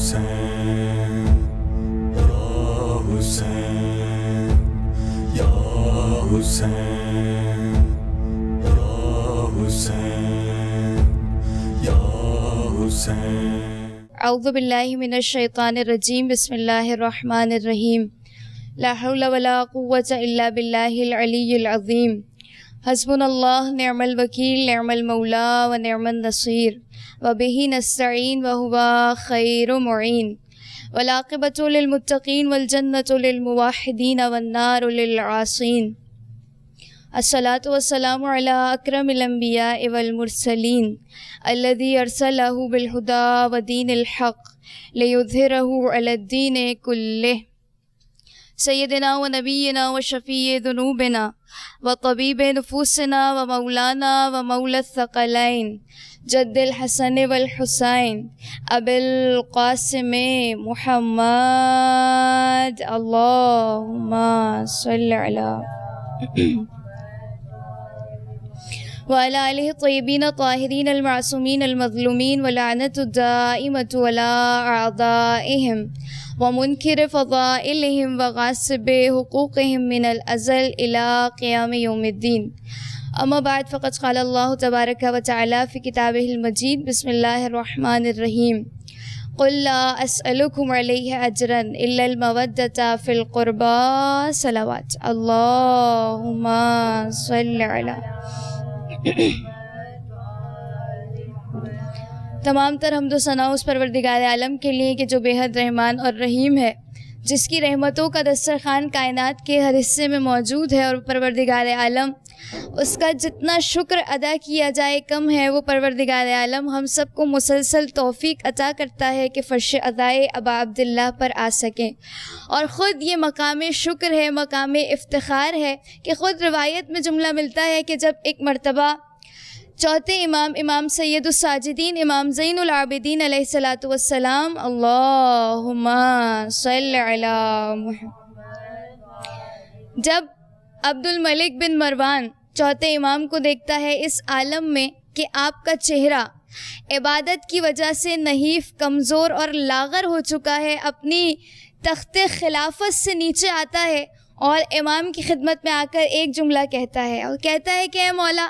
حسین یا حسین یا حسین یا حسین یا حسین۔ اعوذ باللہ من الشیطان الرجیم، بسم اللہ الرحمن الرحیم۔ لا حول ولا قوة الا باللہ العلی العظیم۔ حسبنا اللہ نعم الوکیل، نعم المولا و نعم النصیر، وبہ نستعین وہو خیر معین، والعاقبۃ للمتقین والجنۃ للموحدین والنار للعاصین۔ الصلاۃ والسلام علی اکرم الانبیاء والمرسلین الذی ارسلہ بالہدی ودین الحق لیظہرہ علی الدین کلہ، سیدنا و نبینا و شفیع ذنوبنا و طبیب نفوسنا و مولانا و مولا الثقلین جد الحسن والحسین ابی القاسم محمد، اللہم صلی علی وعلی آلہ الطیبین الطاہرین المعصومین المظلومین ولعنۃ الدائمۃ علی اعدائہم ومنکر فضائلہم وغاصب حقوقہم من الازل الی قیام یوم الدین۔ اما بعد، فقد قال اللہ تبارک و تعالی فی کتابہ المجید، بسم اللہ الرحمن الرحیم۔ قل لا اسألکم علیہ اجرا الا المودۃ فی القربى، صلوات اللہم صلی علی۔ تمام تر حمد و ثنا اس پروردگار عالم کے لیے کہ جو بے حد رحمان اور رحیم ہے، جس کی رحمتوں کا دسترخوان کائنات کے ہر حصے میں موجود ہے، اور پروردگار عالم اس کا جتنا شکر ادا کیا جائے کم ہے۔ وہ پروردگار عالم ہم سب کو مسلسل توفیق عطا کرتا ہے کہ فرش ادائے ابا عبداللہ پر آ سکیں، اور خود یہ مقام شکر ہے، مقام افتخار ہے کہ خود روایت میں جملہ ملتا ہے کہ جب ایک مرتبہ چوتھے امام سید الساجدین امام زین العابدین علیہ الصلاۃ والسلام، اللہم صلی علی محمد، جب عبد الملک بن مروان چوتھے امام کو دیکھتا ہے اس عالم میں کہ آپ کا چہرہ عبادت کی وجہ سے نحیف، کمزور اور لاغر ہو چکا ہے، اپنی تخت خلافت سے نیچے آتا ہے اور امام کی خدمت میں آ کر ایک جملہ کہتا ہے، اور کہتا ہے کہ اے مولا،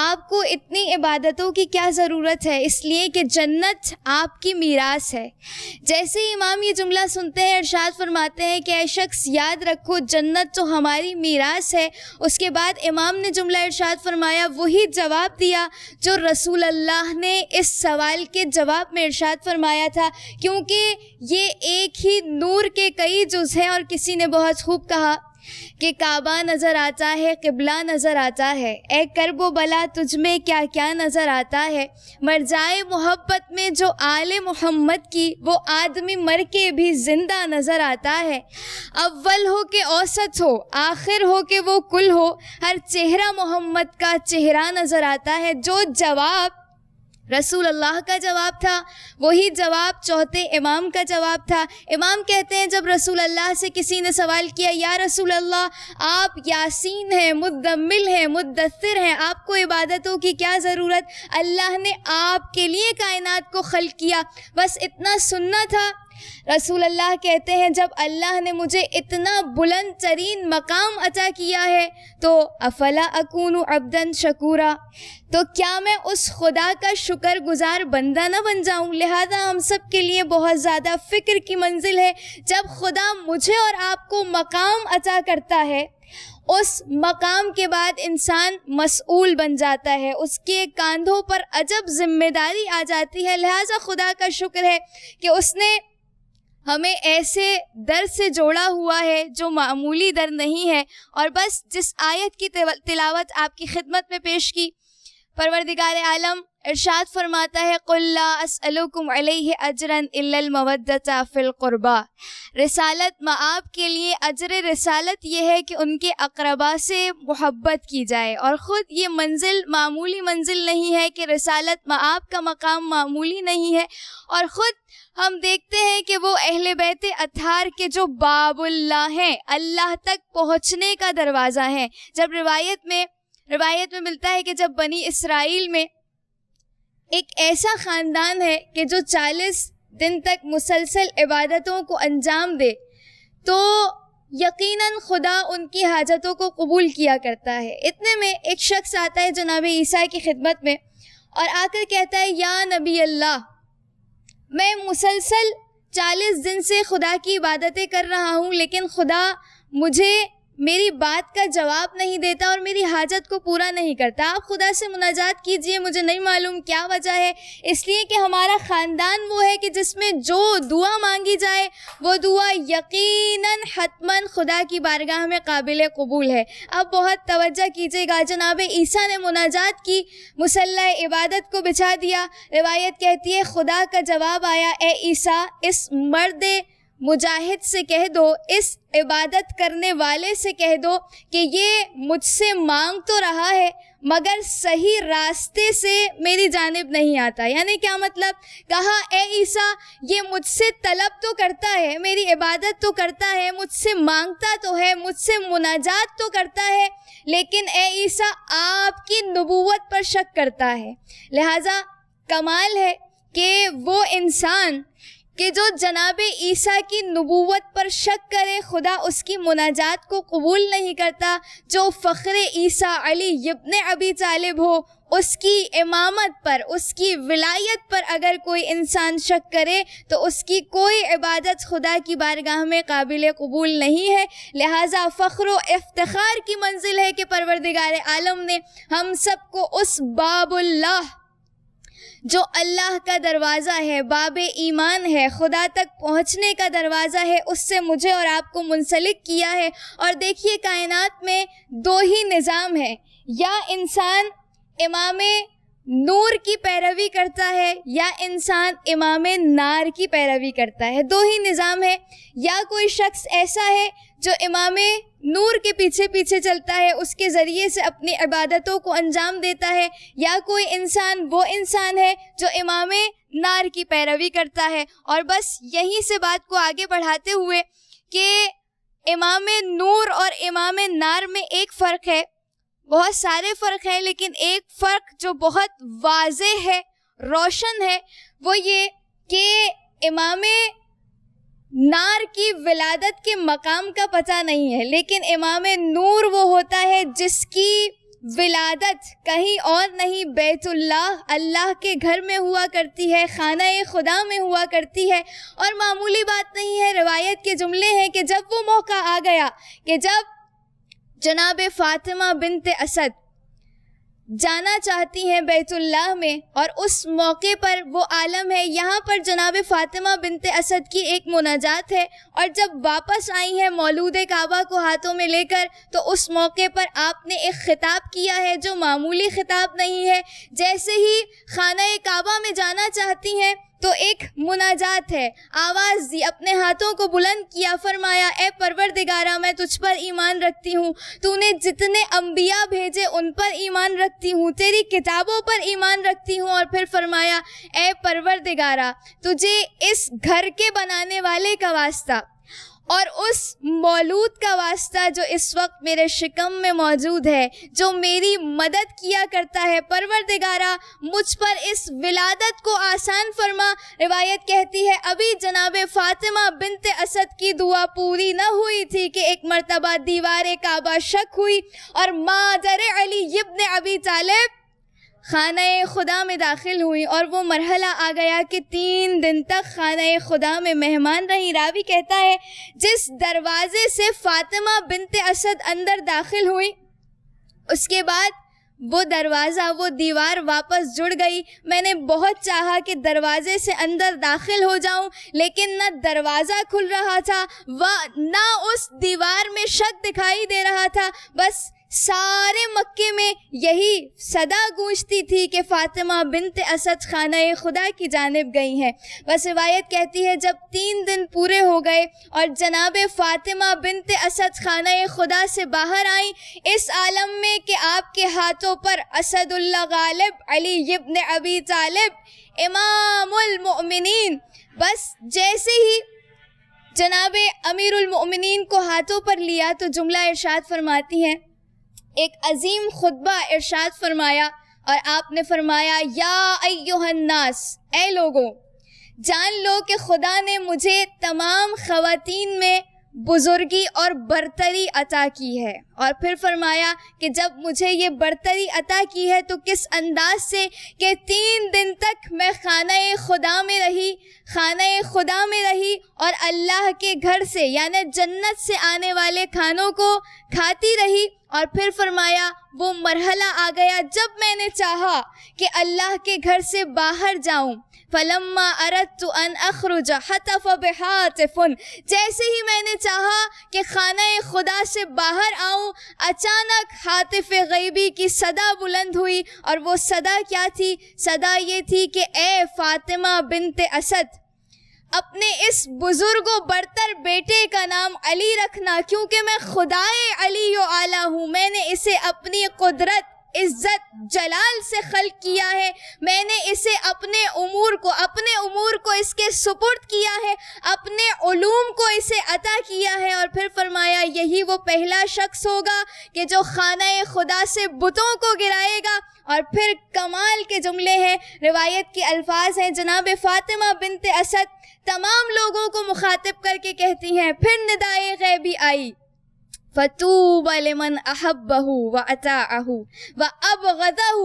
آپ کو اتنی عبادتوں کی کیا ضرورت ہے، اس لیے کہ جنت آپ کی میراث ہے۔ جیسے ہی امام یہ جملہ سنتے ہیں، ارشاد فرماتے ہیں کہ اے شخص، یاد رکھو جنت تو ہماری میراث ہے۔ اس کے بعد امام نے جملہ ارشاد فرمایا، وہی جواب دیا جو رسول اللہ نے اس سوال کے جواب میں ارشاد فرمایا تھا، کیونکہ یہ ایک ہی نور کے کئی جز ہیں، اور کسی نے بہت خوب کہا کہ کعبہ نظر آتا ہے، قبلہ نظر آتا ہے، اے کرب و بلا تجھ میں کیا کیا نظر آتا ہے، مر جائے محبت میں جو آل محمد کی، وہ آدمی مر کے بھی زندہ نظر آتا ہے، اول ہو کہ اوسط ہو، آخر ہو کہ وہ کل ہو، ہر چہرہ محمد کا چہرہ نظر آتا ہے۔ جو جواب رسول اللہ کا جواب تھا، وہی جواب چوتھے امام کا جواب تھا۔ امام کہتے ہیں جب رسول اللہ سے کسی نے سوال کیا، یا رسول اللہ، آپ یاسین ہیں، مدمل ہیں، مدثر ہیں، آپ کو عبادتوں کی کیا ضرورت، اللہ نے آپ کے لیے کائنات کو خلق کیا، بس اتنا سننا تھا۔ رسول اللہ کہتے ہیں جب اللہ نے مجھے اتنا بلند ترین مقام عطا کیا ہے تو افلا اکون عبدا شکورا، تو کیا میں اس خدا کا شکر گزار بندہ نہ بن جاؤں؟ لہذا ہم سب کے لیے بہت زیادہ فکر کی منزل ہے، جب خدا مجھے اور آپ کو مقام عطا کرتا ہے، اس مقام کے بعد انسان مسئول بن جاتا ہے، اس کے کاندھوں پر عجب ذمہ داری آ جاتی ہے۔ لہذا خدا کا شکر ہے کہ اس نے ہمیں ایسے در سے جوڑا ہوا ہے جو معمولی در نہیں ہے۔ اور بس جس آیت کی تلاوت آپ کی خدمت میں پیش کی، پروردگار عالم ارشاد فرماتا ہے، قل لا اسألکم علیہ اجرا الا المودۃ فی القربى، رسالت مآب کے لیے اجر رسالت یہ ہے کہ ان کے اقربا سے محبت کی جائے، اور خود یہ منزل معمولی منزل نہیں ہے کہ رسالت مآب کا مقام معمولی نہیں ہے، اور خود ہم دیکھتے ہیں کہ وہ اہل بیت اطہار کے جو باب اللہ ہیں، اللہ تک پہنچنے کا دروازہ ہیں۔ جب روایت میں ملتا ہے کہ جب بنی اسرائیل میں ایک ایسا خاندان ہے کہ جو 40 دن تک مسلسل عبادتوں کو انجام دے تو یقیناً خدا ان کی حاجتوں کو قبول کیا کرتا ہے۔ اتنے میں ایک شخص آتا ہے جناب عیسیٰ کی خدمت میں اور آ کر کہتا ہے یا نبی اللہ، میں مسلسل 40 دن سے خدا کی عبادتیں کر رہا ہوں لیکن خدا مجھے میری بات کا جواب نہیں دیتا اور میری حاجت کو پورا نہیں کرتا۔ آپ خدا سے مناجات کیجئے، مجھے نہیں معلوم کیا وجہ ہے، اس لیے کہ ہمارا خاندان وہ ہے کہ جس میں جو دعا مانگی جائے وہ دعا یقیناً حتماً خدا کی بارگاہ میں قابل قبول ہے۔ اب بہت توجہ کیجئے گا، جناب عیسیٰ نے مناجات کی، مصلی عبادت کو بچھا دیا۔ روایت کہتی ہے خدا کا جواب آیا، اے عیسیٰ اس مرد مجاہد سے کہہ دو، اس عبادت کرنے والے سے کہہ دو کہ یہ مجھ سے مانگ تو رہا ہے مگر صحیح راستے سے میری جانب نہیں آتا۔ یعنی کیا مطلب؟ کہا اے عیسیٰ یہ مجھ سے طلب تو کرتا ہے، میری عبادت تو کرتا ہے، مجھ سے مانگتا تو ہے، مجھ سے مناجات تو کرتا ہے، لیکن اے عیسیٰ آپ کی نبوت پر شک کرتا ہے۔ لہٰذا کمال ہے کہ وہ انسان کہ جو جناب عیسیٰ کی نبوت پر شک کرے خدا اس کی مناجات کو قبول نہیں کرتا۔ جو فخر عیسیٰ علی ابن ابی طالب ہو اس کی امامت پر، اس کی ولایت پر اگر کوئی انسان شک کرے تو اس کی کوئی عبادت خدا کی بارگاہ میں قابل قبول نہیں ہے۔ لہٰذا فخر و افتخار کی منزل ہے کہ پروردگار عالم نے ہم سب کو اس باب اللہ جو اللہ کا دروازہ ہے، باب ایمان ہے، خدا تک پہنچنے کا دروازہ ہے، اس سے مجھے اور آپ کو منسلک کیا ہے۔ اور دیکھیے کائنات میں دو ہی نظام ہے، یا انسان امام نور کی پیروی کرتا ہے یا انسان امام نار کی پیروی کرتا ہے۔ دو ہی نظام ہے، یا کوئی شخص ایسا ہے جو امام نور کے پیچھے پیچھے چلتا ہے، اس کے ذریعے سے اپنی عبادتوں کو انجام دیتا ہے، یا کوئی انسان وہ انسان ہے جو امام نار کی پیروی کرتا ہے۔ اور بس یہیں سے بات کو آگے بڑھاتے ہوئے کہ امام نور اور امام نار میں ایک فرق ہے، بہت سارے فرق ہیں لیکن ایک فرق جو بہت واضح ہے، روشن ہے، وہ یہ کہ امام نار کی ولادت کے مقام کا پتہ نہیں ہے، لیکن امام نور وہ ہوتا ہے جس کی ولادت کہیں اور نہیں، بیت اللہ، اللہ کے گھر میں ہوا کرتی ہے، خانہ خدا میں ہوا کرتی ہے۔ اور معمولی بات نہیں ہے، روایت کے جملے ہیں کہ جب وہ موقع آ گیا کہ جب جناب فاطمہ بنت اسد جانا چاہتی ہیں بیت اللہ میں، اور اس موقع پر وہ عالم ہے، یہاں پر جناب فاطمہ بنت اسد کی ایک مناجات ہے، اور جب واپس آئی ہیں مولود کعبہ کو ہاتھوں میں لے کر تو اس موقع پر آپ نے ایک خطاب کیا ہے جو معمولی خطاب نہیں ہے۔ جیسے ہی خانہ کعبہ میں جانا چاہتی ہیں تو ایک مناجات ہے، آواز دی، اپنے ہاتھوں کو بلند کیا، فرمایا اے پروردگارہ میں تجھ پر ایمان رکھتی ہوں، تو نے جتنے انبیاء بھیجے ان پر ایمان رکھتی ہوں، تیری کتابوں پر ایمان رکھتی ہوں، اور پھر فرمایا اے پروردگارہ تجھے اس گھر کے بنانے والے کا واسطہ اور اس مولود کا واسطہ جو اس وقت میرے شکم میں موجود ہے، جو میری مدد کیا کرتا ہے، پروردگارہ مجھ پر اس ولادت کو آسان فرما۔ روایت کہتی ہے ابھی جناب فاطمہ بنت اسد کی دعا پوری نہ ہوئی تھی کہ ایک مرتبہ دیوار کعبہ شک ہوئی اور مادر علی ابن ابی طالب خانہ خدا میں داخل ہوئی، اور وہ مرحلہ آ گیا کہ 3 دن تک خانہ خدا میں مہمان رہی۔ راوی کہتا ہے جس دروازے سے فاطمہ بنت اسد اندر داخل ہوئی اس کے بعد وہ دروازہ، وہ دیوار واپس جڑ گئی۔ میں نے بہت چاہا کہ دروازے سے اندر داخل ہو جاؤں، لیکن نہ دروازہ کھل رہا تھا نہ اس دیوار میں شک دکھائی دے رہا تھا، بس سارے مکے میں یہی صدا گونجتی تھی کہ فاطمہ بنت اسد خانہ خدا کی جانب گئی ہیں۔ بس روایت کہتی ہے جب 3 دن پورے ہو گئے اور جناب فاطمہ بنت اسد خانہ خدا سے باہر آئیں اس عالم میں کہ آپ کے ہاتھوں پر اسد اللہ غالب علی ابن ابی طالب امام المؤمنین، بس جیسے ہی جناب امیر المؤمنین کو ہاتھوں پر لیا تو جملہ ارشاد فرماتی ہیں، ایک عظیم خطبہ ارشاد فرمایا، اور آپ نے فرمایا یا ایھا الناس، اے لوگوں جان لو کہ خدا نے مجھے تمام خواتین میں بزرگی اور برتری عطا کی ہے. اور پھر فرمایا کہ جب مجھے یہ برتری عطا کی ہے تو کس انداز سے کہ 3 دن تک میں خانہ خدا میں رہی اور اللہ کے گھر سے یعنی جنت سے آنے والے کھانوں کو کھاتی رہی. اور پھر فرمایا وہ مرحلہ آ گیا جب میں نے چاہا کہ اللہ کے گھر سے باہر جاؤں. فلما اردت ان اخرج حتف بحاتف، جیسے ہی میں نے چاہا کہ خانہ خدا سے باہر آؤں، اچانک حاتف غیبی کی صدا بلند ہوئی. اور وہ صدا کیا تھی؟ صدا یہ تھی کہ اے فاطمہ بنت اسد، اپنے اس بزرگ و برتر بیٹے کا نام علی رکھنا، کیونکہ میں خدائے علی و اعلیٰ ہوں. میں نے اسے اپنی قدرت، عزت، جلال سے خلق کیا ہے. میں نے اسے اپنے امور کو اس کے سپرد کیا ہے، اپنے علوم کو اسے عطا کیا ہے. اور پھر فرمایا یہی وہ پہلا شخص ہوگا کہ جو خانہ خدا سے بتوں کو گرائے گا. اور پھر کمال کے جملے ہیں، روایت کے الفاظ ہیں، جناب فاطمہ بنت اسد تمام لوگوں کو مخاطب کر کے کہتی ہیں، پھر ندائے غیبی آئی، فَطُوبَى لِمَنْ أَحَبَّهُ وَأَطَاعَهُ وَأَبْغَضَهُ.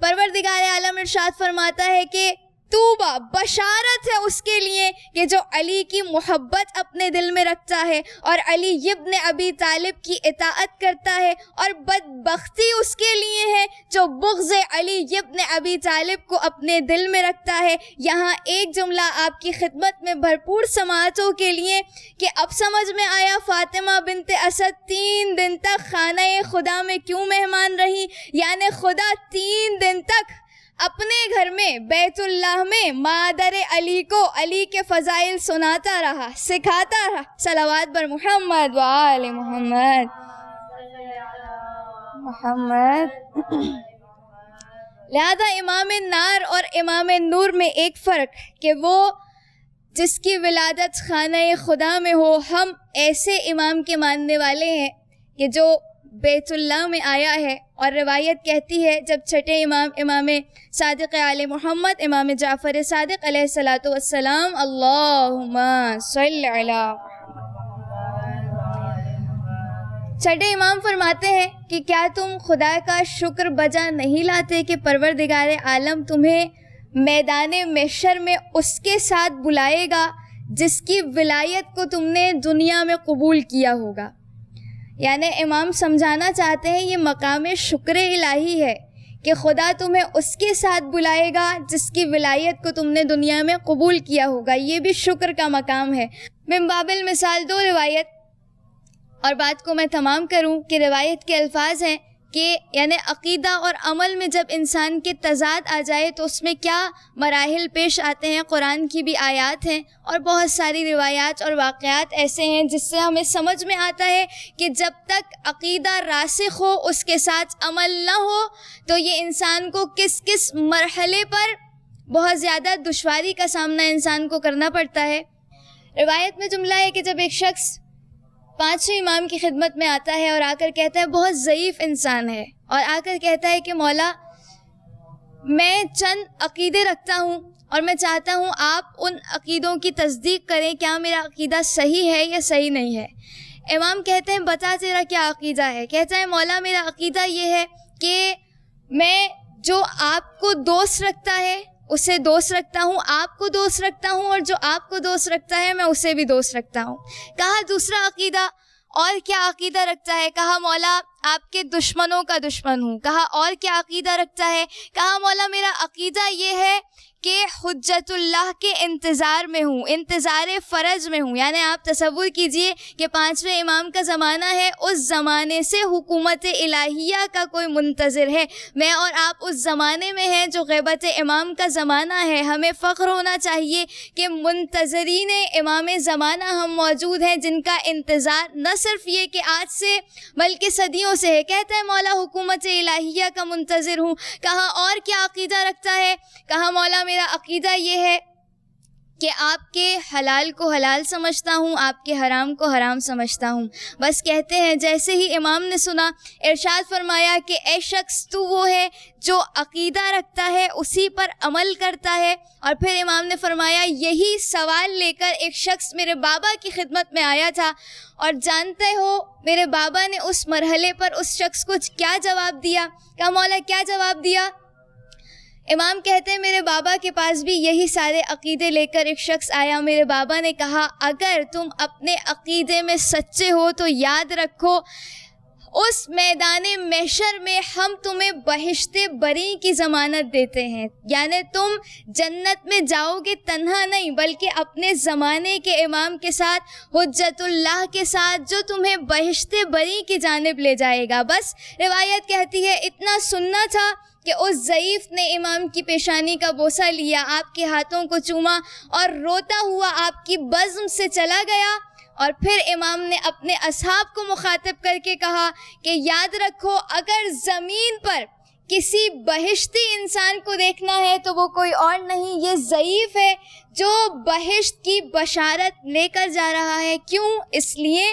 پروردگار عالم ارشاد فرماتا ہے کہ توبہ، بشارت ہے اس کے لیے کہ جو علی کی محبت اپنے دل میں رکھتا ہے اور علی ابن ابی طالب کی اطاعت کرتا ہے، اور بدبختی اس کے لیے ہے جو بغض علی ابن ابی طالب کو اپنے دل میں رکھتا ہے. یہاں ایک جملہ آپ کی خدمت میں بھرپور سماعتوں کے لیے کہ اب سمجھ میں آیا فاطمہ بنت اسد 3 دن تک خانہ خدا میں کیوں مہمان رہی. یعنی خدا 3 دن تک اپنے گھر میں بیت اللہ میں مادر علی کو علی کے فضائل سناتا رہا، سکھاتا رہا. صلوات بر محمد و آل محمد. لہذا امام نار اور امام نور میں ایک فرق کہ وہ جس کی ولادت خانہ خدا میں ہو. ہم ایسے امام کے ماننے والے ہیں کہ جو بیت اللہ میں آیا ہے. اور روایت کہتی ہے جب چھٹے امام، امام صادق آل محمد، امام جعفر صادق علیہ الصلاۃ والسلام، اللہم صل علی، چھٹے امام فرماتے ہیں کہ کیا تم خدا کا شکر بجا نہیں لاتے کہ پروردگار عالم تمہیں میدان محشر میں اس کے ساتھ بلائے گا جس کی ولایت کو تم نے دنیا میں قبول کیا ہوگا. یعنی امام سمجھانا چاہتے ہیں یہ مقام شکر الہی ہے کہ خدا تمہیں اس کے ساتھ بلائے گا جس کی ولایت کو تم نے دنیا میں قبول کیا ہوگا. یہ بھی شکر کا مقام ہے. من باب المثال 2 روایت اور بات کو میں تمام کروں کہ روایت کے الفاظ ہیں کہ یعنی عقیدہ اور عمل میں جب انسان کے تضاد آ جائے تو اس میں کیا مراحل پیش آتے ہیں. قرآن کی بھی آیات ہیں اور بہت ساری روایات اور واقعات ایسے ہیں جس سے ہمیں سمجھ میں آتا ہے کہ جب تک عقیدہ راسخ ہو، اس کے ساتھ عمل نہ ہو، تو یہ انسان کو کس کس مرحلے پر بہت زیادہ دشواری کا سامنا انسان کو کرنا پڑتا ہے. روایت میں جملہ ہے کہ جب ایک شخص 5 امام کی خدمت میں آتا ہے اور آ کر کہتا ہے، بہت ضعیف انسان ہے، اور آ کر کہتا ہے کہ مولا میں چند عقیدے رکھتا ہوں اور میں چاہتا ہوں آپ ان عقیدوں کی تصدیق کریں، کیا میرا عقیدہ صحیح ہے یا صحیح نہیں ہے. امام کہتے ہیں بتا تیرا کیا عقیدہ ہے. کہتا ہے مولا میرا عقیدہ یہ ہے کہ میں جو آپ کو دوست رکھتا ہے اسے دوست رکھتا ہوں، آپ کو دوست رکھتا ہوں، اور جو آپ کو دوست رکھتا ہے میں اسے بھی دوست رکھتا ہوں. کہا دوسرا عقیدہ، اور کیا عقیدہ رکھتا ہے؟ کہا مولا آپ کے دشمنوں کا دشمن ہوں. کہا اور کیا عقیدہ رکھتا ہے؟ کہا مولا میرا عقیدہ یہ ہے کہ حجت اللہ کے انتظار میں ہوں، انتظار فرج میں ہوں. یعنی آپ تصور کیجئے کہ 5ویں امام کا زمانہ ہے، اس زمانے سے حکومت الہیہ کا کوئی منتظر ہے. میں اور آپ اس زمانے میں ہیں جو غیبت امام کا زمانہ ہے. ہمیں فخر ہونا چاہیے کہ منتظرین امام زمانہ ہم موجود ہیں جن کا انتظار نہ صرف یہ کہ آج سے بلکہ صدیوں سے ہے. کہتا ہے مولا حکومت الہیہ کا منتظر ہوں. کہا اور کیا عقیدہ رکھتا ہے؟ کہا مولا میرا عقیدہ یہ ہے کہ آپ کے حلال کو حلال سمجھتا ہوں، آپ کے حرام کو حرام سمجھتا ہوں. بس کہتے ہیں جیسے ہی امام نے سنا، ارشاد فرمایا کہ اے شخص تو وہ ہے جو عقیدہ رکھتا ہے، اسی پر عمل کرتا ہے. اور پھر امام نے فرمایا یہی سوال لے کر ایک شخص میرے بابا کی خدمت میں آیا تھا، اور جانتے ہو میرے بابا نے اس مرحلے پر اس شخص کو کیا جواب دیا؟ کہا مولا کیا جواب دیا؟ امام کہتے ہیں میرے بابا کے پاس بھی یہی سارے عقیدے لے کر ایک شخص آیا. میرے بابا نے کہا اگر تم اپنے عقیدے میں سچے ہو تو یاد رکھو اس میدان محشر میں ہم تمہیں بہشت بری کی ضمانت دیتے ہیں. یعنی تم جنت میں جاؤ گے تنہا نہیں، بلکہ اپنے زمانے کے امام کے ساتھ، حجت اللہ کے ساتھ، جو تمہیں بہشت بری کی جانب لے جائے گا. بس روایت کہتی ہے اتنا سننا تھا کہ اس ضعیف نے امام کی پیشانی کا بوسہ لیا، آپ کے ہاتھوں کو چوما اور روتا ہوا آپ کی بزم سے چلا گیا. اور پھر امام نے اپنے اصحاب کو مخاطب کر کے کہا کہ یاد رکھو اگر زمین پر کسی بہشتی انسان کو دیکھنا ہے تو وہ کوئی اور نہیں، یہ ضعیف ہے جو بہشت کی بشارت لے کر جا رہا ہے. کیوں؟ اس لیے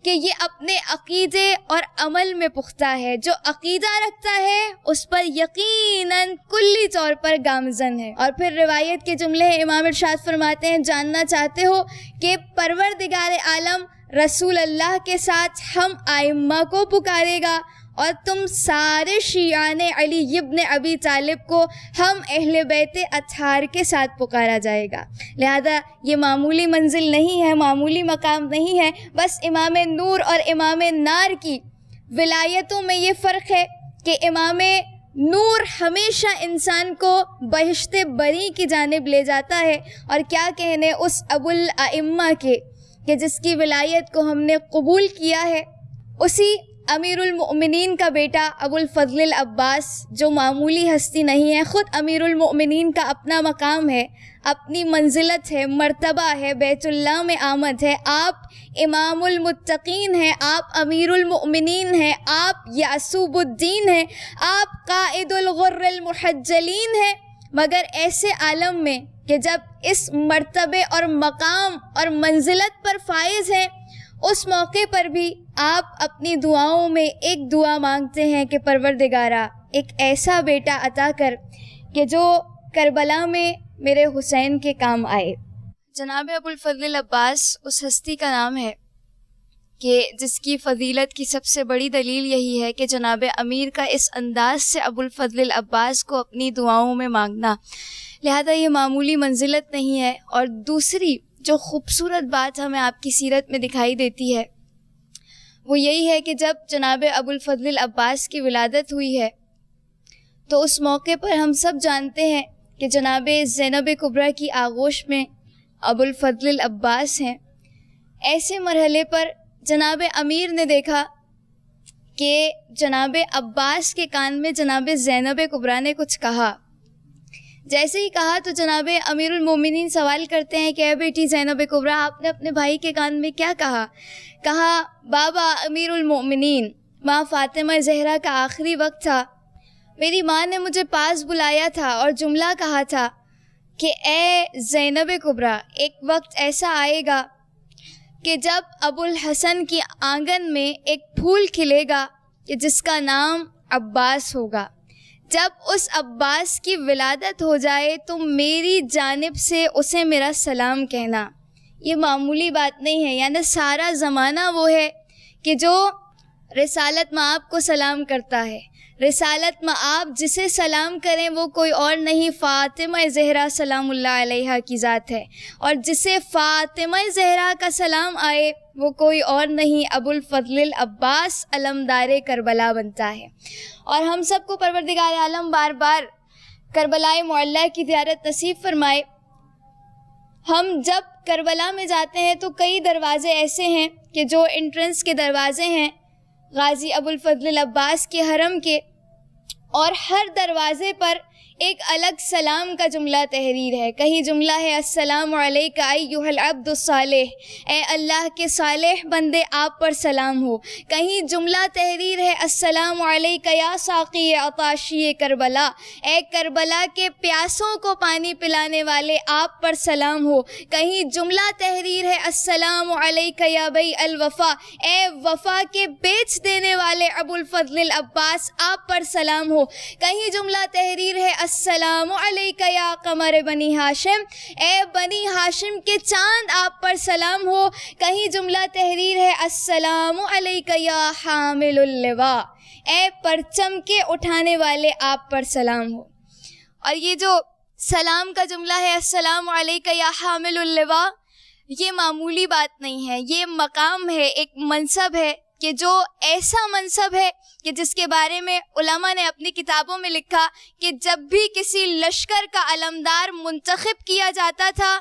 کہ یہ اپنے عقیدے اور عمل میں پختہ ہے. جو عقیدہ رکھتا ہے اس پر یقیناً کلی طور پر گامزن ہے. اور پھر روایت کے جملے امام ارشاد فرماتے ہیں جاننا چاہتے ہو کہ پروردگار عالم رسول اللہ کے ساتھ ہم ائمہ کو پکارے گا، اور تم سارے شیعان علی ابن ابی طالب کو ہم اہل بیت اطہار کے ساتھ پکارا جائے گا. لہذا یہ معمولی منزل نہیں ہے، معمولی مقام نہیں ہے. بس امام نور اور امام نار کی ولایتوں میں یہ فرق ہے کہ امام نور ہمیشہ انسان کو بہشت بری کی جانب لے جاتا ہے. اور کیا کہنے اس ابو الائمہ کے کہ جس کی ولایت کو ہم نے قبول کیا ہے. اسی امیر المؤمنین کا بیٹا ابو الفضل العباس جو معمولی ہستی نہیں ہے، خود امیر المؤمنین کا اپنا مقام ہے، اپنی منزلت ہے، مرتبہ ہے، بیت اللہ میں آمد ہے. آپ امام المتقین ہیں، آپ امیر المؤمنین ہیں، آپ یعصوب الدین ہیں، آپ قائد الغر المحجلین ہیں. مگر ایسے عالم میں کہ جب اس مرتبے اور مقام اور منزلت پر فائز ہیں، اس موقع پر بھی آپ اپنی دعاؤں میں ایک دعا مانگتے ہیں کہ پروردگارا ایک ایسا بیٹا عطا کر کہ جو کربلا میں میرے حسین کے کام آئے. جناب ابو الفضل العباس اس ہستی کا نام ہے کہ جس کی فضیلت کی سب سے بڑی دلیل یہی ہے کہ جناب امیر کا اس انداز سے ابو الفضل العباس کو اپنی دعاؤں میں مانگنا. لہذا یہ معمولی منزلت نہیں ہے. اور دوسری جو خوبصورت بات ہمیں آپ کی سیرت میں دکھائی دیتی ہے وہ یہی ہے کہ جب جناب ابو الفضل العباس کی ولادت ہوئی ہے تو اس موقع پر ہم سب جانتے ہیں کہ جناب زینب کبریٰ کی آغوش میں ابو الفضل العباس ہیں. ایسے مرحلے پر جناب امیر نے دیکھا کہ جناب عباس کے کان میں جناب زینب کبریٰ نے کچھ کہا. جیسے ہی کہا تو جناب امیر المومنین سوال کرتے ہیں کہ اے بیٹی زینب کبریٰ آپ نے اپنے بھائی کے کان میں کیا کہا؟ کہا بابا امیر المومنین، ماں فاطمہ زہرا کا آخری وقت تھا، میری ماں نے مجھے پاس بلایا تھا اور جملہ کہا تھا کہ اے زینب کبریٰ ایک وقت ایسا آئے گا کہ جب ابو الحسن کی آنگن میں ایک پھول کھلے گا کہ جس کا نام عباس ہوگا. جب اس عباس کی ولادت ہو جائے تو میری جانب سے اسے میرا سلام کہنا. یہ معمولی بات نہیں ہے. یعنی سارا زمانہ وہ ہے کہ جو رسالت مآب کو سلام کرتا ہے. رسالت مآب جسے سلام کریں وہ کوئی اور نہیں، فاطمہ زہرا سلام اللہ علیہا کی ذات ہے. اور جسے فاطمہ زہرا کا سلام آئے وہ کوئی اور نہیں، ابو الفضل العباس علمدار کربلا بنتا ہے. اور ہم سب کو پروردگار عالم بار بار کربلائے معلیٰ کی زیارت نصیب فرمائے. ہم جب کربلا میں جاتے ہیں تو کئی دروازے ایسے ہیں کہ جو انٹرنس کے دروازے ہیں غازی ابو الفضل العباس کے حرم کے، اور ہر دروازے پر ایک الگ سلام کا جملہ تحریر ہے. کہیں جملہ ہے السلام علیک ایھا العبد الصالح، اے اللہ کے صالح بندے آپ پر سلام ہو. کہیں جملہ تحریر ہے السلام علیک یا ساقی عطاشی کربلا، اے کربلا کے پیاسوں کو پانی پلانے والے آپ پر سلام ہو. کہیں جملہ تحریر ہے السلام علیک یا بی الوفا، اے وفا کے بیچ دینے والے ابو الفضل العباس آپ پر سلام ہو. کہیں جملہ تحریر ہے السلام علیک یا قمر بنی ہاشم، اے بنی ہاشم کے چاند آپ پر سلام ہو. کہیں جملہ تحریر ہے السلام علیک یا حامل اللواء، اے پرچم کے اٹھانے والے آپ پر سلام ہو. اور یہ جو سلام کا جملہ ہے السلام علیک یا حامل اللواء، یہ معمولی بات نہیں ہے، یہ مقام ہے، ایک منصب ہے کہ جو ایسا منصب ہے کہ جس کے بارے میں علماء نے اپنی کتابوں میں لکھا کہ جب بھی کسی لشکر کا علمدار منتخب کیا جاتا تھا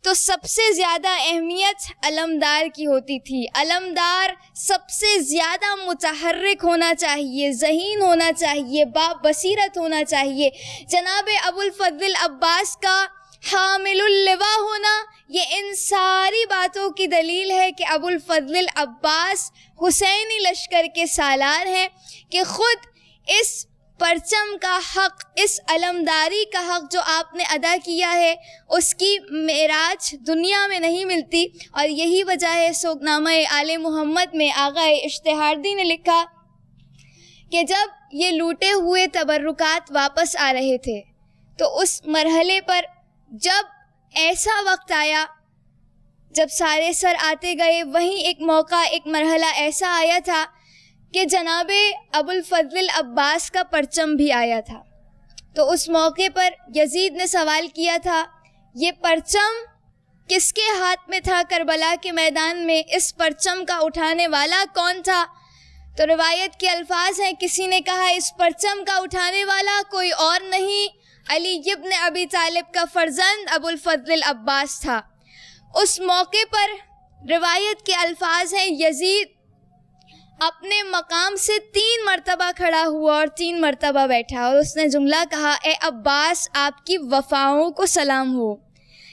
تو سب سے زیادہ اہمیت علمدار کی ہوتی تھی. علمدار سب سے زیادہ متحرک ہونا چاہیے، ذہین ہونا چاہیے، با بصیرت ہونا چاہیے. جناب ابو الفضل عباس کا حامل اللواء ہونا یہ ان ساری باتوں کی دلیل ہے کہ ابو الفضل عباس حسینی لشکر کے سالار ہیں، کہ خود اس پرچم کا حق، اس علمداری کا حق جو آپ نے ادا کیا ہے، اس کی معراج دنیا میں نہیں ملتی. اور یہی وجہ ہے سوگنامہ آل محمد میں آغا اشتہاردی نے لکھا کہ جب یہ لوٹے ہوئے تبرکات واپس آ رہے تھے تو اس مرحلے پر جب ایسا وقت آیا جب سارے سر آتے گئے، وہیں ایک موقع، ایک مرحلہ ایسا آیا تھا کہ جناب ابو الفضل عباس کا پرچم بھی آیا تھا. تو اس موقع پر یزید نے سوال کیا تھا یہ پرچم کس کے ہاتھ میں تھا کربلا کے میدان میں، اس پرچم کا اٹھانے والا کون تھا؟ تو روایت کے الفاظ ہیں، کسی نے کہا اس پرچم کا اٹھانے والا کوئی اور نہیں، علی ابن ابی طالب کا فرزند ابو الفضل عباس تھا. اس موقع پر روایت کے الفاظ ہیں یزید اپنے مقام سے 3 مرتبہ کھڑا ہوا اور 3 مرتبہ بیٹھا، اور اس نے جملہ کہا اے عباس آپ کی وفاؤں کو سلام ہو.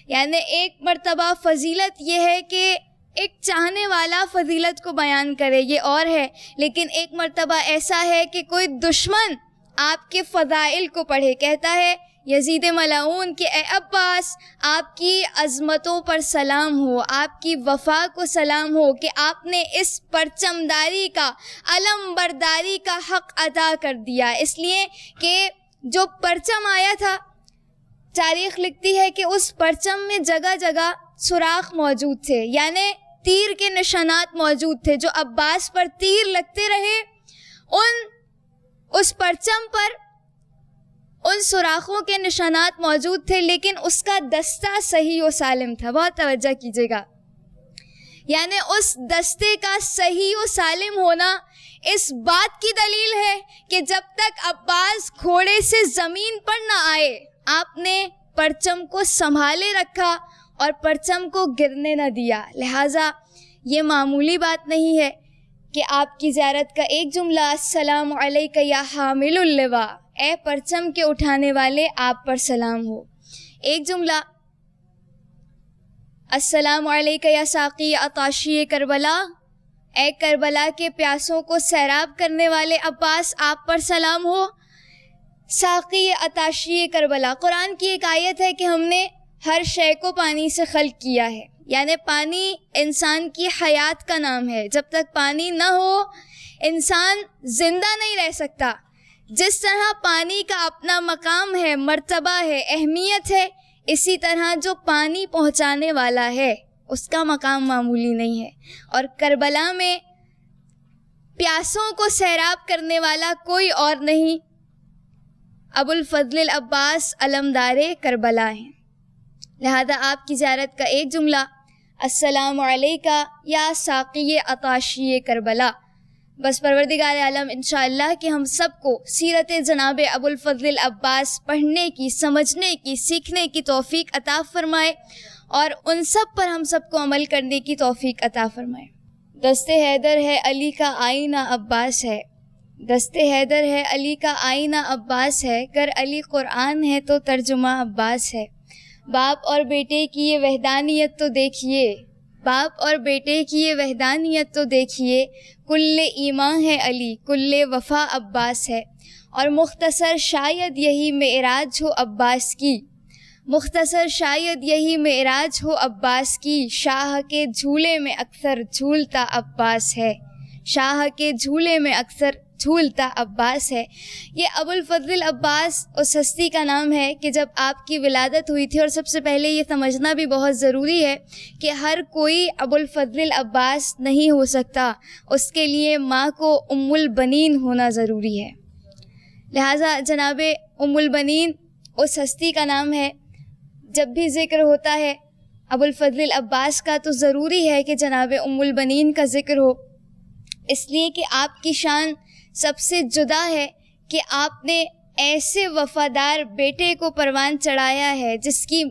یعنی ایک مرتبہ فضیلت یہ ہے کہ ایک چاہنے والا فضیلت کو بیان کرے، یہ اور ہے، لیکن ایک مرتبہ ایسا ہے کہ کوئی دشمن آپ کے فضائل کو پڑھے، کہتا ہے یزید ملعون کہ اے عباس آپ کی عظمتوں پر سلام ہو، آپ کی وفا کو سلام ہو کہ آپ نے اس پرچمداری کا، علم برداری کا حق ادا کر دیا. اس لیے کہ جو پرچم آیا تھا، تاریخ لکھتی ہے کہ اس پرچم میں جگہ جگہ سوراخ موجود تھے، یعنی تیر کے نشانات موجود تھے. جو عباس پر تیر لگتے رہے اس پرچم پر ان سوراخوں کے نشانات موجود تھے، لیکن اس کا دستہ صحیح و سالم تھا. بہت توجہ کیجیے گا، یعنی اس دستے کا صحیح و سالم ہونا اس بات کی دلیل ہے کہ جب تک عباس گھوڑے سے زمین پر نہ آئے آپ نے پرچم کو سنبھالے رکھا اور پرچم کو گرنے نہ دیا. لہٰذا یہ معمولی بات نہیں ہے کہ آپ کی زیارت کا ایک جملہ السلام علیک یا حامل اللواء، اے پرچم کے اٹھانے والے آپ پر سلام ہو. ایک جملہ السلام علیک یا ساقی عطاشی کربلا، اے کربلا کے پیاسوں کو سیراب کرنے والے عباس آپ پر سلام ہو. ساقی عطاشی کربلا، قرآن کی ایک آیت ہے کہ ہم نے ہر شے کو پانی سے خلق کیا ہے، یعنی پانی انسان کی حیات کا نام ہے. جب تک پانی نہ ہو انسان زندہ نہیں رہ سکتا. جس طرح پانی کا اپنا مقام ہے، مرتبہ ہے، اہمیت ہے، اسی طرح جو پانی پہنچانے والا ہے اس کا مقام معمولی نہیں ہے. اور کربلا میں پیاسوں کو سیراب کرنے والا کوئی اور نہیں، ابو الفضل العباس علمدار کربلا ہیں. لہذا آپ کی زیارت کا ایک جملہ السلام علیکہ یا ساقی عطاشی کربلا. بس پروردگار عالم انشاءاللہ کہ ہم سب کو سیرت جناب ابو الفضل العباس پڑھنے کی، سمجھنے کی، سیکھنے کی توفیق عطا فرمائے اور ان سب پر ہم سب کو عمل کرنے کی توفیق عطا فرمائے. دست حیدر ہے علی کا آئینہ عباس ہے، دست حیدر ہے علی کا آئینہ عباس ہے، گر علی قرآن ہے تو ترجمہ عباس ہے۔ باپ اور بیٹے کی یہ وحدانیت تو دیکھیے، باپ اور بیٹے کی یہ وحدانیت تو دیکھیے، کل ایمان ہے علی، کل وفا عباس ہے۔ اور مختصر شاید یہی معراج ہو عباس کی، مختصر شاید یہی معراج ہو عباس کی، شاہ کے جھولے میں اکثر جھولتا عباس ہے، شاہ کے جھولے میں اکثر جھولتا عباس ہے۔ یہ ابو الفضل العباس اس ہستی کا نام ہے کہ جب آپ کی ولادت ہوئی تھی، اور سب سے پہلے یہ سمجھنا بھی بہت ضروری ہے کہ ہر کوئی ابو الفضل العباس نہیں ہو سکتا، اس کے لیے ماں کو ام البنین ہونا ضروری ہے۔ لہٰذا جناب ام البنین اس ہستی کا نام ہے۔ جب بھی ذکر ہوتا ہے ابو الفضل العباس کا تو ضروری ہے کہ جناب ام البنین کا ذکر ہو، اس لیے کہ آپ کی شان سب سے جدا ہے کہ آپ نے ایسے وفادار بیٹے کو پروان چڑھایا ہے جس کی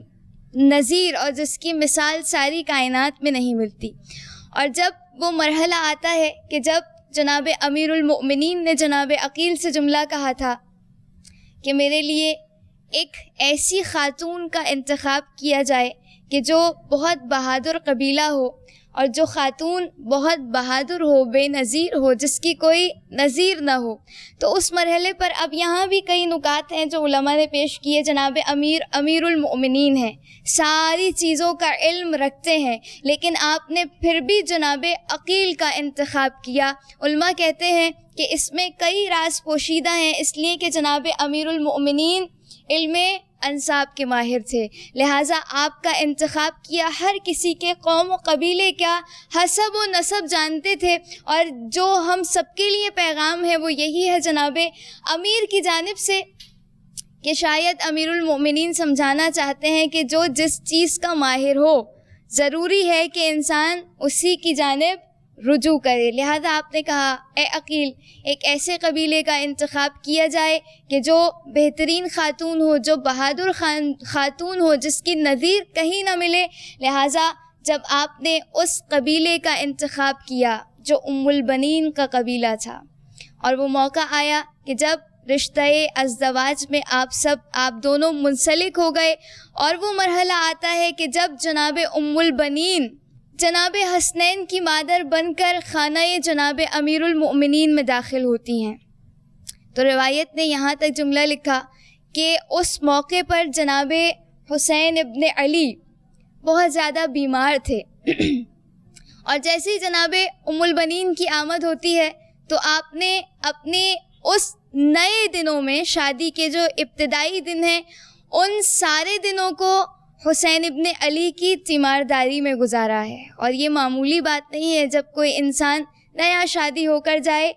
نظیر اور جس کی مثال ساری کائنات میں نہیں ملتی۔ اور جب وہ مرحلہ آتا ہے کہ جب جناب امیر المؤمنین نے جناب عقیل سے جملہ کہا تھا کہ میرے لیے ایک ایسی خاتون کا انتخاب کیا جائے کہ جو بہت بہادر قبیلہ ہو، اور جو خاتون بہت بہادر ہو، بے نظیر ہو، جس کی کوئی نظیر نہ ہو، تو اس مرحلے پر اب یہاں بھی کئی نکات ہیں جو علماء نے پیش کیے۔ جناب امیر المؤمنین ہیں، ساری چیزوں کا علم رکھتے ہیں، لیکن آپ نے پھر بھی جناب عقیل کا انتخاب کیا۔ علماء کہتے ہیں کہ اس میں کئی راز پوشیدہ ہیں، اس لیے کہ جناب امیر المؤمنین علم انساب کے ماہر تھے، لہٰذا آپ کا انتخاب کیا۔ ہر کسی کے قوم و قبیلے کا حسب و نسب جانتے تھے، اور جو ہم سب کے لیے پیغام ہے وہ یہی ہے جناب امیر کی جانب سے کہ شاید امیر المؤمنین سمجھانا چاہتے ہیں کہ جو جس چیز کا ماہر ہو ضروری ہے کہ انسان اسی کی جانب رجوع کرے۔ لہذا آپ نے کہا اے عقیل، ایک ایسے قبیلے کا انتخاب کیا جائے کہ جو بہترین خاتون ہو، جو بہادر خاتون ہو، جس کی نظیر کہیں نہ ملے۔ لہذا جب آپ نے اس قبیلے کا انتخاب کیا جو ام البنین کا قبیلہ تھا، اور وہ موقع آیا کہ جب رشتہ ازدواج میں آپ دونوں منسلک ہو گئے، اور وہ مرحلہ آتا ہے کہ جب جناب ام البنین جناب حسنین کی مادر بن کر خانہ جناب امیر المؤمنین میں داخل ہوتی ہیں، تو روایت نے یہاں تک جملہ لکھا کہ اس موقع پر جناب حسین ابن علی بہت زیادہ بیمار تھے، اور جیسے ہی جناب ام البنین کی آمد ہوتی ہے تو آپ نے اپنے اس نئے دنوں میں، شادی کے جو ابتدائی دن ہیں، ان سارے دنوں کو حسین ابن علی کی تیمارداری میں گزارا ہے۔ اور یہ معمولی بات نہیں ہے، جب کوئی انسان نیا شادی ہو کر جائے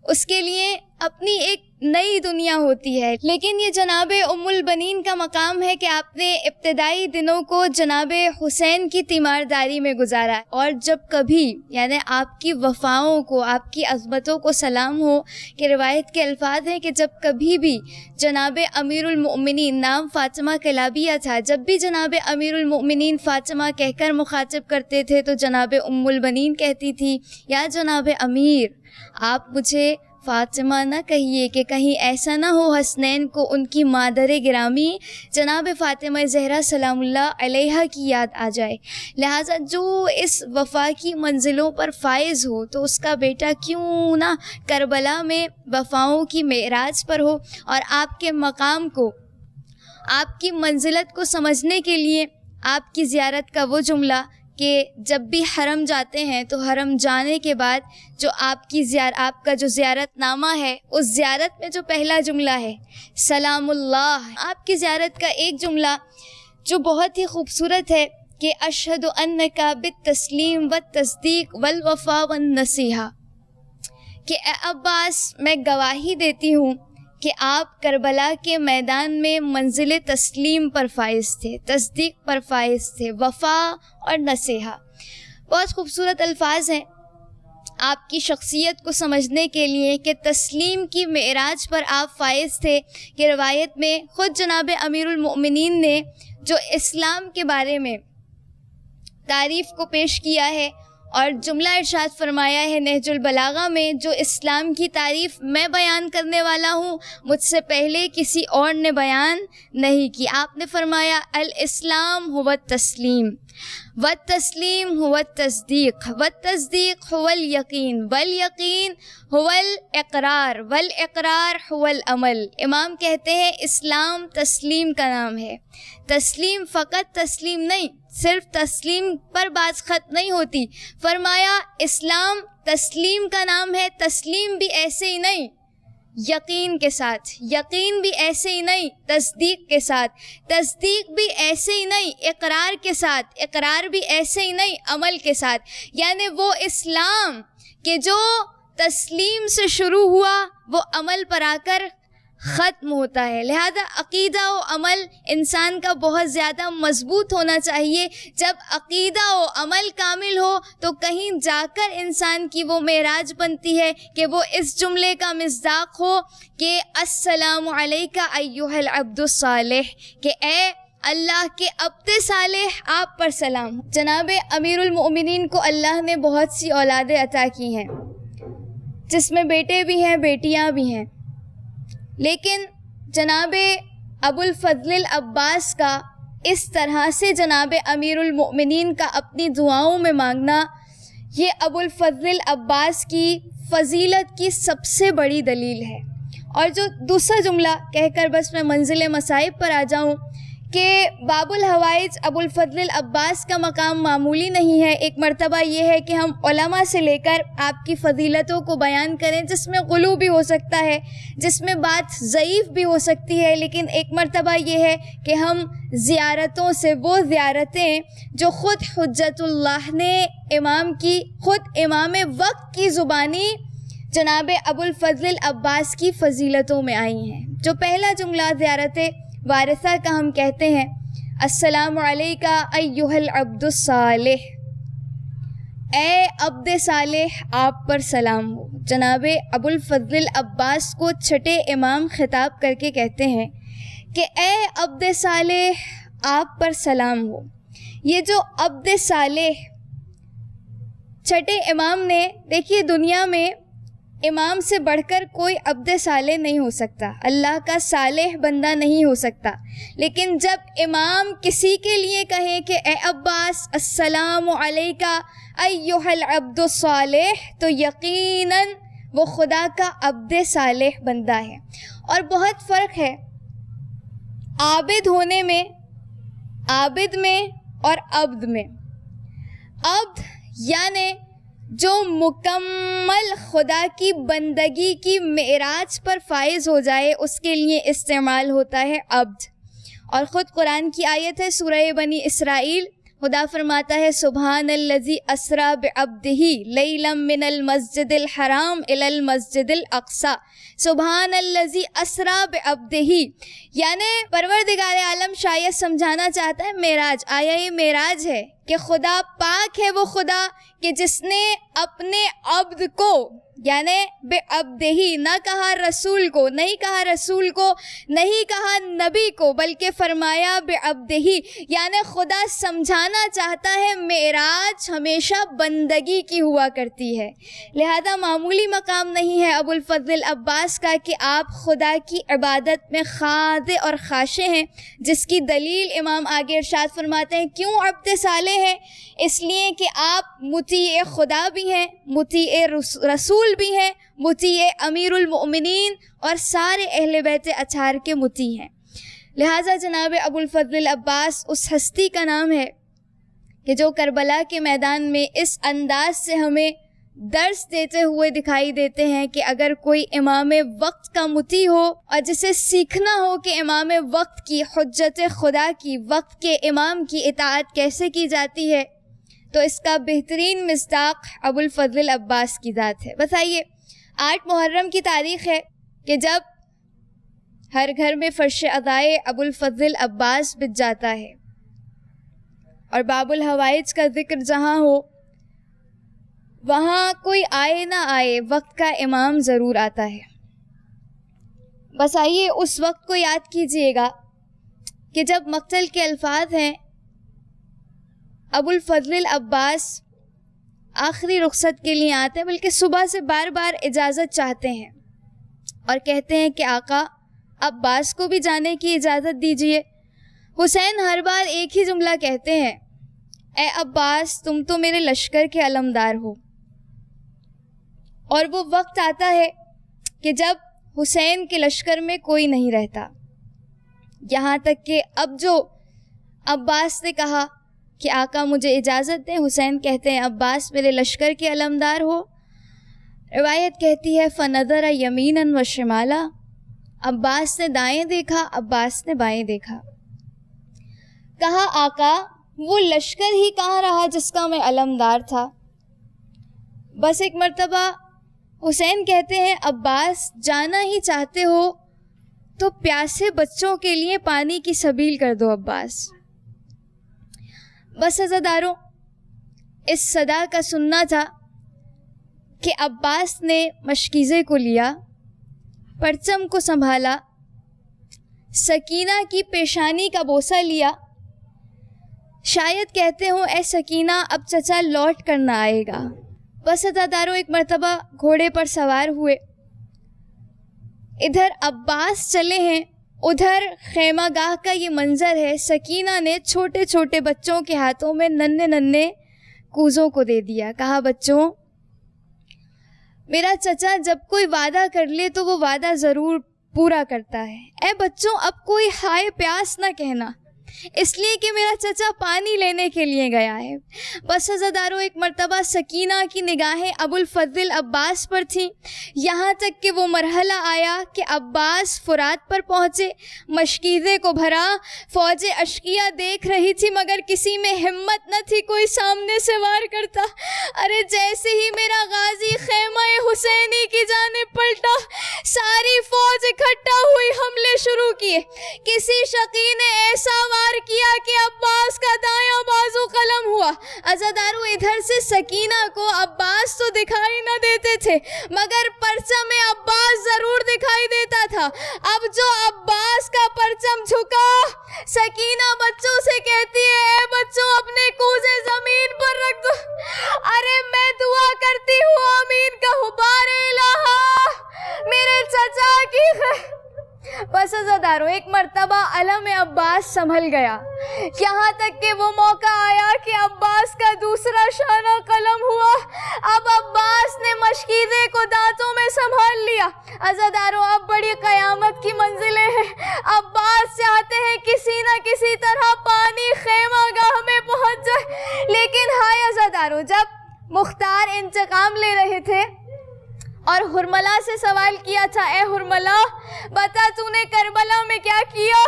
اس کے لیے اپنی ایک نئی دنیا ہوتی ہے، لیکن یہ جناب ام البنین کا مقام ہے کہ آپ نے ابتدائی دنوں کو جناب حسین کی تیمارداری میں گزارا، اور جب کبھی یعنی آپ کی وفاؤں کو، آپ کی عظمتوں کو سلام ہو، کہ روایت کے الفاظ ہیں کہ جب کبھی بھی جناب امیر المؤمنین، نام فاطمہ کلابیہ تھا، جب بھی جناب امیر المؤمنین فاطمہ کہہ کر مخاطب کرتے تھے تو جناب ام البنین کہتی تھی یا جناب امیر، آپ مجھے فاطمہ نہ کہیے کہ کہیں ایسا نہ ہو حسنین کو ان کی مادر گرامی جناب فاطمہ زہرا سلام اللہ علیہا کی یاد آ جائے۔ لہٰذا جو اس وفا کی منزلوں پر فائز ہو تو اس کا بیٹا کیوں نہ کربلا میں وفاؤں کی معراج پر ہو، اور آپ کے مقام کو، آپ کی منزلت کو سمجھنے کے لیے آپ کی زیارت کا وہ جملہ کہ جب بھی حرم جاتے ہیں تو حرم جانے کے بعد جو آپ کا جو زیارت نامہ ہے، اس زیارت میں جو پہلا جملہ ہے سلام اللہ، آپ کی زیارت کا ایک جملہ جو بہت ہی خوبصورت ہے کہ اشہد انک بالتسلیم والتصدیق والوفا والنصیحہ، کہ اے عباس میں گواہی دیتی ہوں کہ آپ کربلا کے میدان میں منزل تسلیم پر فائز تھے، تصدیق پر فائز تھے، وفا اور نصیحہ۔ بہت خوبصورت الفاظ ہیں آپ کی شخصیت کو سمجھنے کے لیے کہ تسلیم کی معراج پر آپ فائز تھے، کہ روایت میں خود جناب امیر المؤمنین نے جو اسلام کے بارے میں تعریف کو پیش کیا ہے، اور جملہ ارشاد فرمایا ہے نہج البلاغہ میں، جو اسلام کی تعریف میں بیان کرنے والا ہوں مجھ سے پہلے کسی اور نے بیان نہیں کی۔ آپ نے فرمایا الاسلام هو التسلیم، والتسلیم هو التصدیق، والتصدیق هو الیقین، والیقین هو الاقرار، والاقرار هو العمل۔ امام کہتے ہیں اسلام تسلیم کا نام ہے۔ تسلیم فقط تسلیم نہیں، صرف تسلیم پر بات ختم نہیں ہوتی۔ فرمایا اسلام تسلیم کا نام ہے، تسلیم بھی ایسے ہی نہیں یقین کے ساتھ، یقین بھی ایسے ہی نہیں تصدیق کے ساتھ، تصدیق بھی ایسے ہی نہیں اقرار کے ساتھ، اقرار بھی ایسے ہی نہیں عمل کے ساتھ۔ یعنی وہ اسلام کہ جو تسلیم سے شروع ہوا وہ عمل پر آ کر ختم ہوتا ہے۔ لہذا عقیدہ و عمل انسان کا بہت زیادہ مضبوط ہونا چاہیے۔ جب عقیدہ و عمل کامل ہو تو کہیں جا کر انسان کی وہ معراج بنتی ہے کہ وہ اس جملے کا مصداق ہو کہ السلام علیکہ ایھا العبد الصالح، کہ اے اللہ کے عبد صالح آپ پر سلام۔ جناب امیر المؤمنین کو اللہ نے بہت سی اولادیں عطا کی ہیں، جس میں بیٹے بھی ہیں بیٹیاں بھی ہیں، لیکن جناب ابو الفضل العباس کا اس طرح سے جناب امیر المؤمنین کا اپنی دعاؤں میں مانگنا، یہ ابو الفضل العباس کی فضیلت کی سب سے بڑی دلیل ہے۔ اور جو دوسرا جملہ کہہ کر بس میں منزل مصائب پر آ جاؤں کہ باب الحوائج ابو الفضل العباس کا مقام معمولی نہیں ہے۔ ایک مرتبہ یہ ہے کہ ہم علماء سے لے کر آپ کی فضیلتوں کو بیان کریں، جس میں غلو بھی ہو سکتا ہے، جس میں بات ضعیف بھی ہو سکتی ہے، لیکن ایک مرتبہ یہ ہے کہ ہم زیارتوں سے وہ زیارتیں جو خود حجت اللہ نے امام کی، خود امام وقت کی زبانی جناب ابو الفضل العباس کی فضیلتوں میں آئی ہیں۔ جو پہلا جملہ زیارت وارثہ کا ہم کہتے ہیں السلام علیکہ ایھا العبد الصالح، اے عبد صالح آپ پر سلام ہو۔ جناب ابو الفضل العباس کو چھٹے امام خطاب کر کے کہتے ہیں کہ اے عبد صالح آپ پر سلام ہو۔ یہ جو عبد صالح چھٹے امام نے، دیکھیے دنیا میں امام سے بڑھ کر کوئی عبد صالح نہیں ہو سکتا، اللہ کا صالح بندہ نہیں ہو سکتا، لیکن جب امام کسی کے لیے کہیں کہ اے عباس السلام علیکہ ایھا العبد الصالح، تو یقیناً وہ خدا کا عبد صالح بندہ ہے۔ اور بہت فرق ہے عابد ہونے میں، عابد میں اور عبد میں۔ عبد یعنی جو مکمل خدا کی بندگی کی معراج پر فائز ہو جائے، اس کے لیے استعمال ہوتا ہے عبد۔ اور خود قرآن کی آیت ہے سورہ بنی اسرائیل، خدا فرماتا ہے سبحان الذی اسریٰ بعبدہ لیلا من المسجد الحرام الی المسجد الاقصی، سبحان الذی اسریٰ بعبدہ، یعنی پروردگار عالم شاید سمجھانا چاہتا ہے معراج، آیا یہ معراج ہے کہ خدا پاک ہے وہ خدا کہ جس نے اپنے عبد کو، یعنی بے عبدہ، نہ کہا رسول کو، نہیں کہا رسول کو، نہیں کہا نبی کو، بلکہ فرمایا بے عبدہ، یعنی خدا سمجھانا چاہتا ہے معراج ہمیشہ بندگی کی ہوا کرتی ہے۔ لہذا معمولی مقام نہیں ہے ابو الفضل العباس کا کہ آپ خدا کی عبادت میں خاضع اور خاشع ہیں، جس کی دلیل امام آگے ارشاد فرماتے ہیں کیوں عبد صالح ہیں؟ اس لیے کہ آپ مطیع خدا بھی ہیں، مطیع رسول بھی ہیں، مطیع امیر المؤمنین اور سارے اہل بیت اطہار کے مطیع ہیں۔ لہٰذا جناب ابو الفضل العباس اس ہستی کا نام ہے کہ جو کربلا کے میدان میں اس انداز سے ہمیں درس دیتے ہوئے دکھائی دیتے ہیں کہ اگر کوئی امام وقت کا مطیع ہو اور جسے سیکھنا ہو کہ امام وقت کی، حجت خدا کی، وقت کے امام کی اطاعت کیسے کی جاتی ہے، تو اس کا بہترین مصداق ابو الفضل العباس کی ذات ہے۔ بتائیے 8 محرم کی تاریخ ہے کہ جب ہر گھر میں فرش ادائے ابو الفضل العباس بچ جاتا ہے اور باب الحوائج کا ذکر جہاں ہو وہاں کوئی آئے نہ آئے وقت کا امام ضرور آتا ہے۔ بس آئیے اس وقت کو یاد کیجئے گا کہ جب مقتل کے الفاظ ہیں ابو الفضل العباس آخری رخصت کے لیے آتے ہیں، بلکہ صبح سے بار بار اجازت چاہتے ہیں اور کہتے ہیں کہ آقا عباس کو بھی جانے کی اجازت دیجیے۔ حسین ہر بار ایک ہی جملہ کہتے ہیں، اے عباس تم تو میرے لشکر کے علمدار ہو۔ اور وہ وقت آتا ہے کہ جب حسین کے لشکر میں کوئی نہیں رہتا، یہاں تک کہ اب جو عباس نے کہا کہ آقا مجھے اجازت دیں، حسین کہتے ہیں عباس میرے لشکر کے علمدار ہو۔ روایت کہتی ہے فنظر یمیناً و شمالا، عباس نے دائیں دیکھا، عباس نے بائیں دیکھا۔ کہا آقا وہ لشکر ہی کہاں رہا جس کا میں علمدار تھا۔ بس ایک مرتبہ حسین کہتے ہیں عباس جانا ہی چاہتے ہو تو پیاسے بچوں کے لیے پانی کی سبیل کر دو عباس۔ بس عزاداروں، اس صدا کا سننا تھا کہ عباس نے مشکیزے کو لیا، پرچم کو سنبھالا، سکینہ کی پیشانی کا بوسہ لیا، شاید کہتے ہوں اے سکینہ اب چچا لوٹ کر نہ آئے گا۔ بس عزاداروں ایک مرتبہ گھوڑے پر سوار ہوئے، ادھر عباس چلے ہیں، ادھر خیمہ گاہ کا یہ منظر ہے۔ سکینہ نے چھوٹے چھوٹے بچوں کے ہاتھوں میں ننھے ننھے کوزوں کو دے دیا، کہا بچوں میرا چچا جب کوئی وعدہ کر لے تو وہ وعدہ ضرور پورا کرتا ہے۔ اے بچوں اب کوئی ہائے پیاس نہ کہنا، اس لیے کہ میرا چچا پانی لینے کے لیے گیا ہے۔ بس عزاداروں ایک مرتبہ سکینہ کی نگاہیں ابو الفضل عباس پر تھیں، یہاں تک کہ وہ مرحلہ آیا کہ عباس فرات پر پہنچے، مشکیزے کو بھرا، فوج اشقیہ دیکھ رہی تھی مگر کسی میں ہمت نہ تھی کوئی سامنے سے وار کرتا۔ ارے جیسے ہی میرا غازی خیمہ حسینی کی جانب پلٹا، ساری فوج اکٹھا ہوئی حملے شروع کیے۔ کسی شقی نے ایسا وار کیا کہ عباس کا دایاں بازو قلم ہوا۔ عزاداروں ادھر سے سکینہ کو عباس تو دکھائی نہ دیتے تھے مگر پرچم عباس ضرور دکھائی دیتا تھا۔ اب جو عباس کا پرچم جھکا، سکینہ بچوں سے کہتی ہے اے بچوں اپنے کوزے زمین پر رکھ دو، ارے میں دعا کرتی ہوں آمین کہو بار الہا میرے چچا کی بس عزاداروں ایک مرتبہ علم عباس سنبھل گیا، یہاں تک کہ وہ موقع آیا کہ عباس کا دوسرا شانہ قلم ہوا۔ اب عباس نے مشکیزے کو دانتوں میں سنبھال لیا۔ عزاداروں اب بڑی قیامت کی منزلیں ہیں۔ عباس چاہتے ہیں کسی نہ کسی طرح پانی خیمہ گاہ میں پہنچ جائے، لیکن ہائے عزاداروں جب مختار انتقام لے رہے تھے اور حرملہ سے سوال کیا تھا اے حرملہ بتا تو نے کربلا میں کیا کیا؟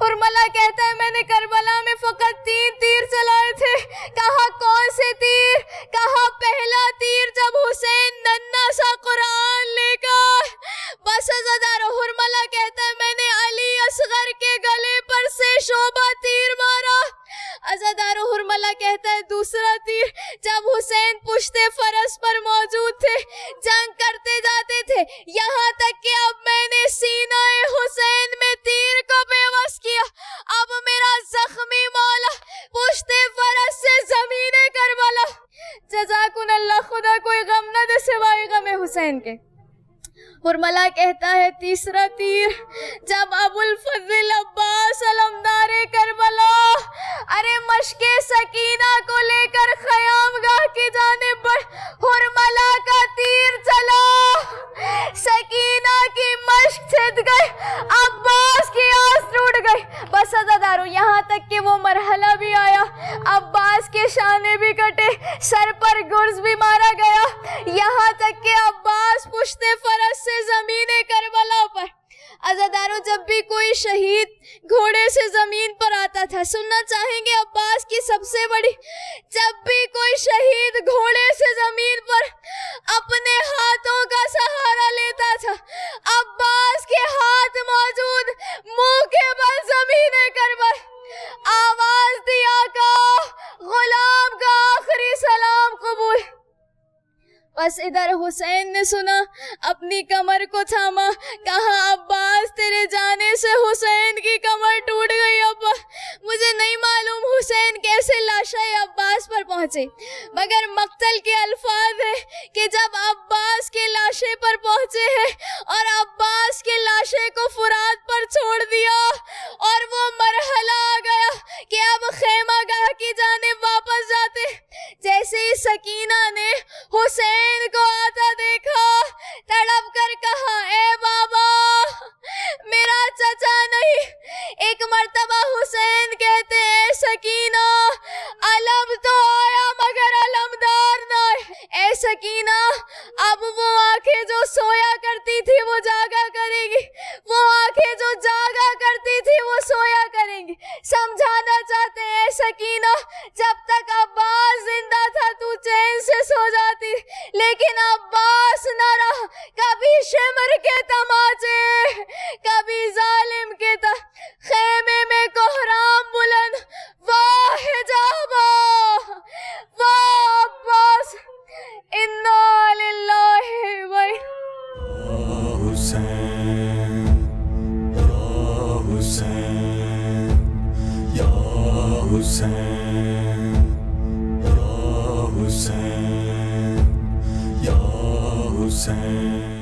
حرملہ کہتا ہے میں نے کربلا میں فقط 3 تیر چلائے تھے۔ کہا کون سے تیر؟ کہا پہلا تیر جب حسین ننھا سا قرآن لے کر، بس عزادارو حرملہ کہتا ہے میں نے علی اصغر کے گلے پر سے شعبہ تیر مارا۔ عزادارو حرملہ کہتا ہے دوسرا تیر جب حسین پشت فرس پر موجود تھے، جنگ کرتے جاتے تھے، یہاں تک کہ اب میں نے سینہ حسین میں تیر کو بے بس کیا۔ اب میرا زخمی مولا پشت فرس سے زمین کربلا۔ جزاکن اللہ، خدا کوئی غم نہ دے سوائے غم حسین کے۔ حرملہ کہتا ہے تیسرا تیر جب ابو الفضل عباس علمدار کربلا ارے مشق سکینہ کو لے کر خیام گاہ کی جانب بڑھ، حرملہ کا تیر چلا، سکینہ کی مشق چھد گئی، عباس کی آس ٹوٹ گئی۔ بس عزادارو یہاں تک کہ وہ مرحلہ بھی آیا، عباس کے شانے بھی کٹے، سر پر گرز بھی مارا گیا، یہاں تک کہ عباس پشت فرس سے زمین کربلا پر۔ عزادارو جب بھی کوئی شہید گھوڑے سے زمین پر آتا تھا، سننا چاہیں گے عباس کی سب سے بڑی، جب بھی کوئی شہید گھوڑے سے زمین پر اپنے ہاتھوں کا سہارا لیتا تھا، عباس کے ہاتھ موجود منہ کے بل زمین کربلا۔ آواز دیا کا غلام کا آخری سلام قبول۔ بس ادھر حسین نے سنا، اپنی کمر کو تھاما، کہا عباس تیرے جانے سے حسین کی کمر ٹوٹ گئی ابا۔ مجھے نہیں معلوم حسین کیسے لاشیں عباس پر پہنچے، مگر مقتل کے الفاظ ہے کہ جب عباس کے لاشے پر پہنچے ہیں اور عباس کے لاشے کو فرات پر چھوڑ دیا، اور وہ مرحلہ آ گیا کہ اب خیمہ گاہ کی جانب واپس جاتے، جیسے ہی سکینہ نے حسین کو آتا دیکھا، تڑپ کر کہا اے بابا میرا چچا نہیں۔ ایک مرتبہ حسین کہتے اے سکینہ علم تو آیا مگر علمدار نہ آئے۔ اے سکینہ اب وہ آنکھیں جو سویا کرتی تھی وہ جاگا کرے گی، وہ آنکھیں جو جاگا کرتی تھی وہ سویا کریں گی۔ سمجھانا چاہتے اے سکینہ جب تک عباس زندہ تھا تو چین سے سو جاتی، لیکن عباس نہ رہا، کبھی شمر کے تماچے، کبھی ظالم کے خیمے میں کوہرام بلند، واہ حجابا واہ عباس، انا للہ و یا حسین یا حسین یا حسین یا حسین یا حسین